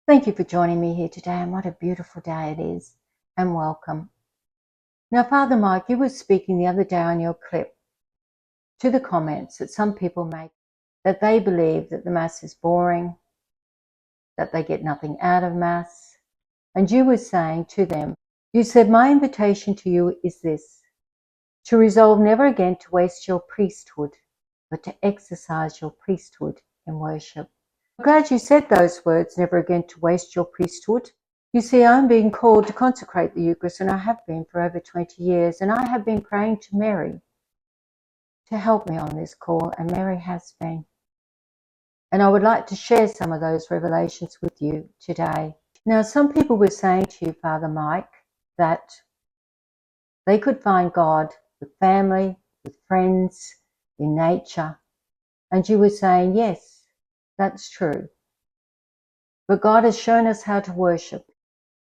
Thank you for joining me here today, and what a beautiful day it is, and welcome. Now, Father Mike, you were speaking the other day on your clip to the comments that some people make that they believe that the Mass is boring, that they get nothing out of Mass, and you were saying to them, you said, my invitation to you is this, to resolve never again to waste your priesthood, but to exercise your priesthood in worship. I'm glad you said those words, never again to waste your priesthood. You see, I'm being called to consecrate the Eucharist, and I have been for over 20 years, and I have been praying to Mary to help me on this call, and Mary has been. And I would like to share some of those revelations with you today. Now, some people were saying to you, Father Mike, that they could find God with family, with friends, in nature. And you were saying, yes, that's true. But God has shown us how to worship,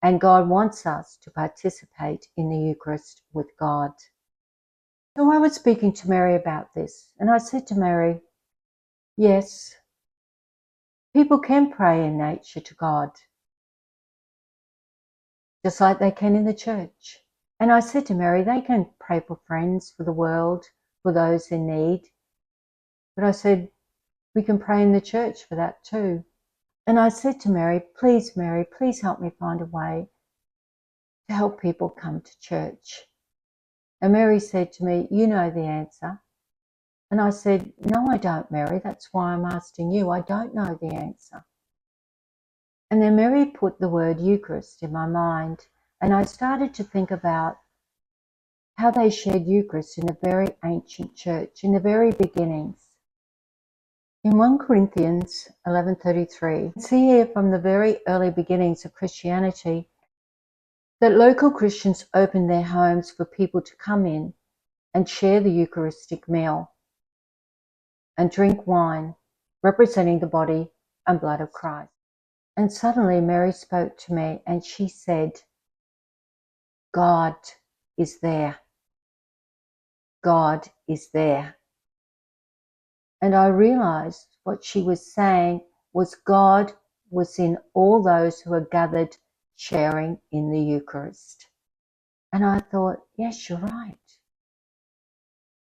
and God wants us to participate in the Eucharist with God. So I was speaking to Mary about this, and I said to Mary, yes, people can pray in nature to God, just like they can in the church. And I said to Mary, they can pray for friends, for the world, for those in need. But I said, we can pray in the church for that too. And I said to Mary, please help me find a way to help people come to church. And Mary said to me, you know the answer. And I said, no, I don't, Mary. That's why I'm asking you. I don't know the answer. And then Mary put the word Eucharist in my mind, and I started to think about how they shared Eucharist in the very ancient church, in the very beginnings. In 1 Corinthians 11:33, we see here from the very early beginnings of Christianity that local Christians opened their homes for people to come in and share the Eucharistic meal and drink wine, representing the body and blood of Christ. And suddenly Mary spoke to me and she said, God is there. God is there. And I realized what she was saying was God was in all those who are gathered sharing in the Eucharist. And I thought, yes, you're right.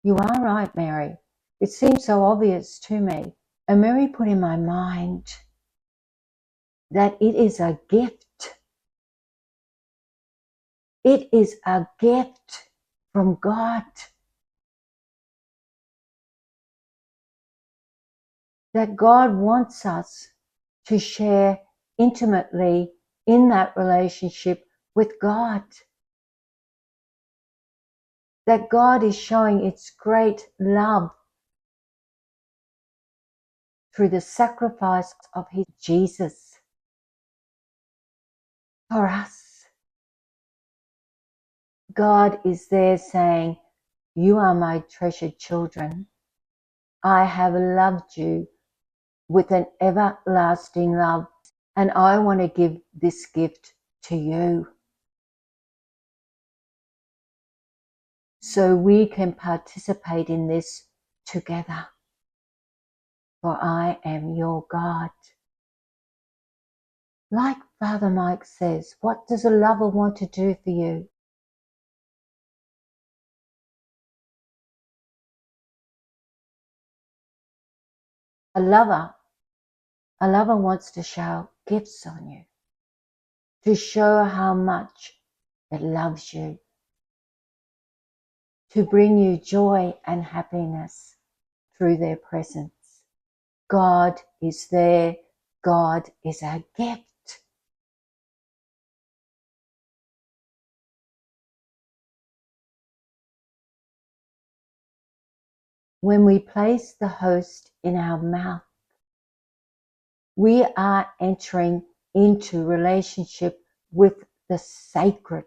You are right, Mary. It seems so obvious to me. And Mary put in my mind that it is a gift. It is a gift from God. That God wants us to share intimately in that relationship with God. That God is showing its great love through the sacrifice of his Jesus for us. God is there saying, you are my treasured children. I have loved you with an everlasting love, and I want to give this gift to you so we can participate in this together. For I am your God. Like Father Mike says, what does a lover want to do for you? A lover wants to shower gifts on you, to show how much it loves you, to bring you joy and happiness through their presence. God is there. God is a gift. When we place the host in our mouth, we are entering into relationship with the sacred.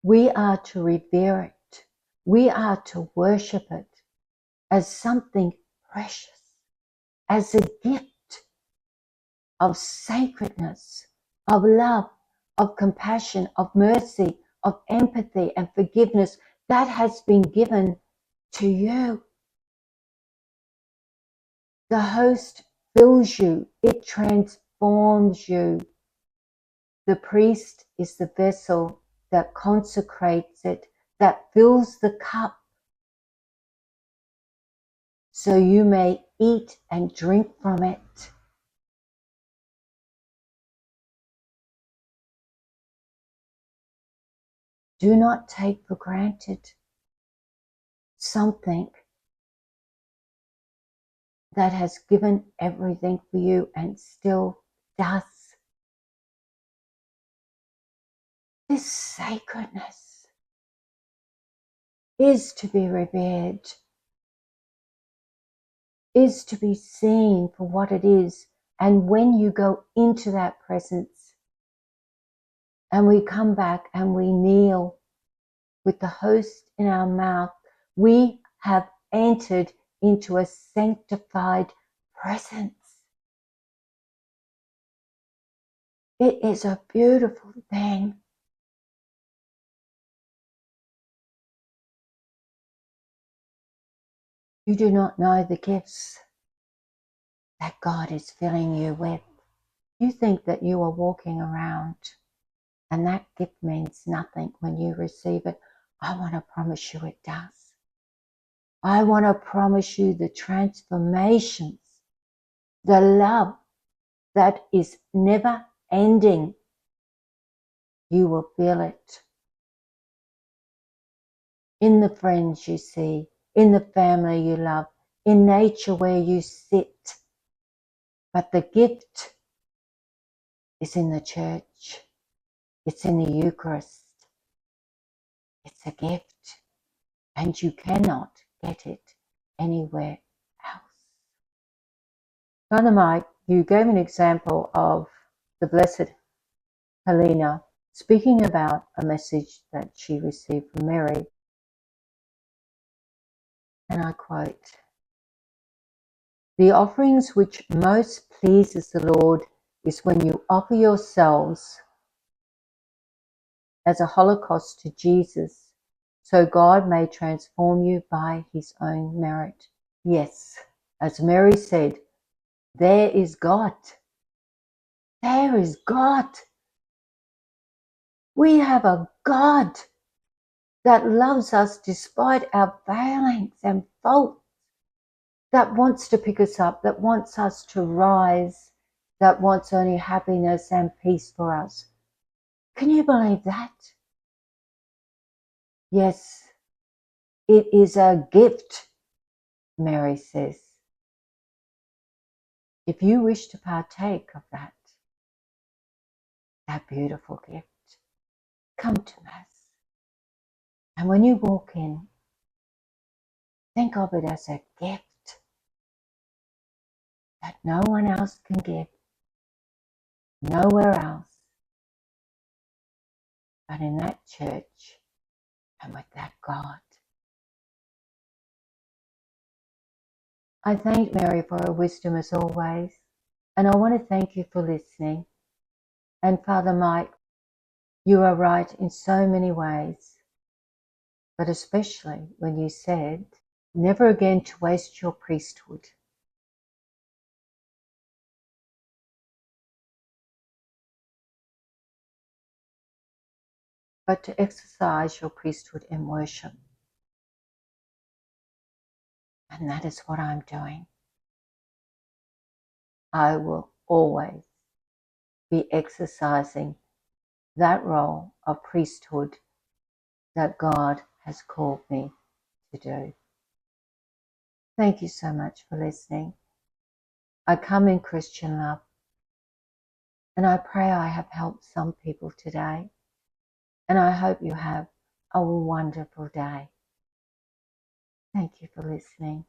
We are to revere it. We are to worship it as something precious, as a gift of sacredness, of love, of compassion, of mercy, of empathy and forgiveness that has been given to you. The host fills you, it transforms you, The priest is the vessel that consecrates it, that fills the cup, so you may eat and drink from it. Do not take for granted something that has given everything for you and still does. This sacredness is to be revered, is to be seen for what it is. And when you go into that presence and we come back and we kneel with the host in our mouth, we have entered into a sanctified presence. It is a beautiful thing. You do not know the gifts that God is filling you with. You think that you are walking around and that gift means nothing when you receive it. I want to promise you it does. I want to promise you the transformations, the love that is never ending. You will feel it in the friends you see, in the family you love, in nature where you sit. But the gift is in the church. It's in the Eucharist. It's a gift, and you cannot get it anywhere else. Father Mike, you gave an example of the Blessed Helena speaking about a message that she received from Mary. And I quote, "The offerings which most pleases the Lord is when you offer yourselves as a holocaust to Jesus, so God may transform you by his own merit." Yes, as Mary said, there is God. There is God. We have a God that loves us despite our failings and faults, that wants to pick us up, that wants us to rise, that wants only happiness and peace for us. Can you believe that? Yes, it is a gift, Mary says. If you wish to partake of that beautiful gift, come to Mass. And when you walk in, think of it as a gift that no one else can give, nowhere else, but in that church and with that God. I thank Mary for her wisdom as always, and I want to thank you for listening. And Father Mike, you are right in so many ways, but especially when you said, never again to waste your priesthood. But to exercise your priesthood in worship. And that is what I'm doing. I will always be exercising that role of priesthood that God has called me to do. Thank you so much for listening. I come in Christian love, and I pray I have helped some people today, and I hope you have a wonderful day. Thank you for listening.